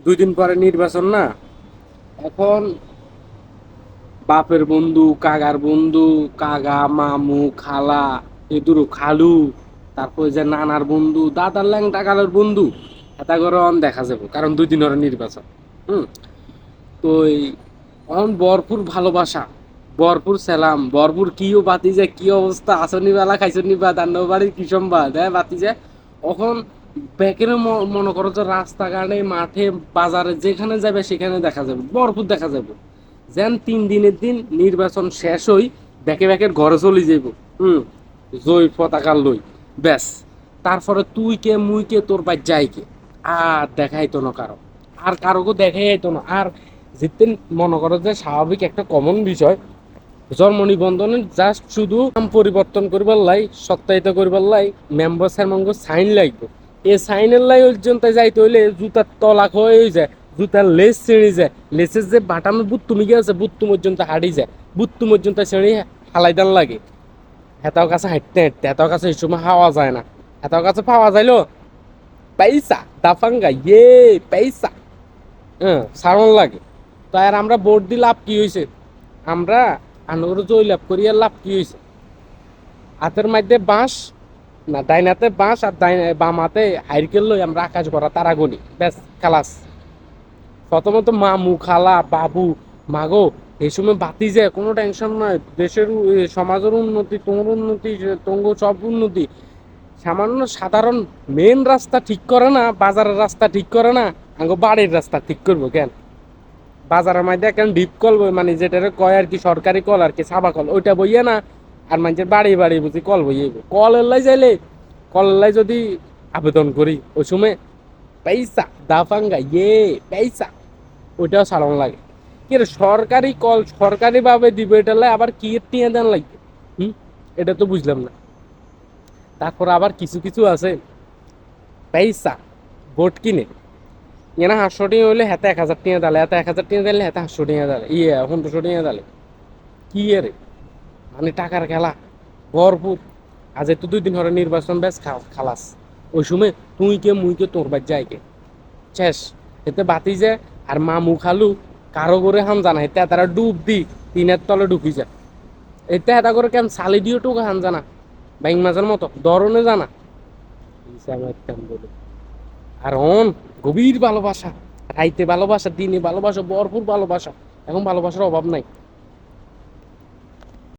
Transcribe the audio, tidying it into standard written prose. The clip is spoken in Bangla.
2 দিন পরে নির্বাচন না। এখন বাপের বন্ধু, কাকার বন্ধু, কাকা, মামু, খালা, এদুরু খালু, তারপর যে নানার বন্ধু, দাদার ল্যাংটা কালের বন্ধু, এটা করে অন দেখা যাবে, কারণ 2 দিন হরে নির্বাচন। হুম। তো অন ভরপুর ভালোবাসা, ভরপুর সালাম, ভরপুর কিও বাতি যায়, কি অবস্থা, আসনি বেলা খাইছনি বা দান্ড বাড়ির কি সম্বাদ, হ্যাঁ বাতি যায়। এখন ব্যাকের মনে করো যে রাস্তাঘাটে, মাঠে, বাজারে যেখানে যাবে সেখানে দেখা যাবে, ভরপুর দেখা যাবে। যেন 3 দিনের দিন নির্বাচন শেষ হই, ব্যাকে ব্যাকের ঘরে চলে যাইব। হুম। জয় পতাকা লই, ব্যাস। তারপরে তুই কে মুই কে তোর বাই যাই কে, আর দেখাই তো না কারো, আর কারোকে দেখাই তো না আর। যেতে মনে করো যে স্বাভাবিক একটা কমন বিষয়, জন্ম নিবন্ধনে জাস্ট শুধু নাম পরিবর্তন করবার লাই, সত্যায়িত করবার লাই মেম্বার স্যার সাইন লাগবে। এই সাইনের লাই পর্যন্ত যাইতে হইলে জুতার তলাক হয়ে যায়, জুতার লেস ছিঁড়ে যায়, লেসের যে বাটানো বুত্তুমি গেছে বুত্তু পর্যন্ত হারিয়ে যায়, বুত্তু পর্যন্ত ছিঁড়ে হালাইদান লাগে। হেতাও কাছে হাঁটতে হাঁটতে হেতাও কাছে এই সময় হাওয়া যায় না, হেতাও কাছে পাওয়া যাইলো পয়সা দাফাঙ্গা ইয়ে পয়সা, হ্যাঁ সারণ লাগে। তো আর আমরা ভোট দিয়ে লাভ কি হয়েছে, আমরা আনুর জয় লাভ করিয়া লাভ কি হয়েছে? হাতের মধ্যে বাঁশ, না ডাইন হাতে বাঁশ আর বাম হাতে হাইরকেল লই আমরা আকাশ করা তারা গনি, ব্যাস খালাস। প্রথমত মামু, খালা, বাবু, মাগো, এই সময় বাতি যায় কোনো টেনশন নয়, দেশের সমাজের উন্নতি, তোমার উন্নতি, তঙ্গ সব উন্নতি। সামান্য সাধারণ মেন রাস্তা ঠিক করে না, বাজারের রাস্তা ঠিক করে না, আঙ্গো বাড়ির রাস্তা ঠিক করবো কেন? বাজারের মধ্যে এখন ডিপ কল মানে যেটা কয় আর কি, সরকারি কল আর কি, সাবা কল, ওইটা বইয়ে না। আর মানুষের বাড়ি বাড়ি বুঝি কল বইয়ে, কল এলাই যাইলে, কল এলাই যদি আবেদন করি ওই সময় পয়সা দাফাঙ্গা ইয়ে পয়সা, ওইটাও সালাম লাগে। কি রে, সরকারি কল সরকারি ভাবে দিবে, এটা আবার কি টিয়া দেন লাগবে? হুম। এটা তো বুঝলাম না। তারপর আবার কিছু কিছু আছে পয়সা ভোট কিনে, এনা 500 টাকা হইলে হাতে 1000 টাকা দালে, হাতে 1000 টাকা দিলে হাতে 500 টাকা দালে, 1500 টাকা দালে। কি রে, মানে টাকার খেলা ভরপুর। আজ তো 2 দিন হরে নির্বাচন, ব্যাস খালাস। ওই সময় তুই কে মুই কে তোর বাদ যায় কে, শেষ। এতে বাতি যায়। আর মামু খালু কারো করে হাম জানা, এতে তারা ডুব দি টিনের তলে ঢুকি যায়। এতে এটা করে কেন সালি দিও টুকু হাম জানা, ব্যাং মাঝের মতো ধরনে জানা। বলে আর অন গভীর ভালোবাসা, রাইতে ভালোবাসা, দিনে ভালোবাসা, ভরপুর ভালোবাসা। এখন ভালোবাসার অভাব নাই।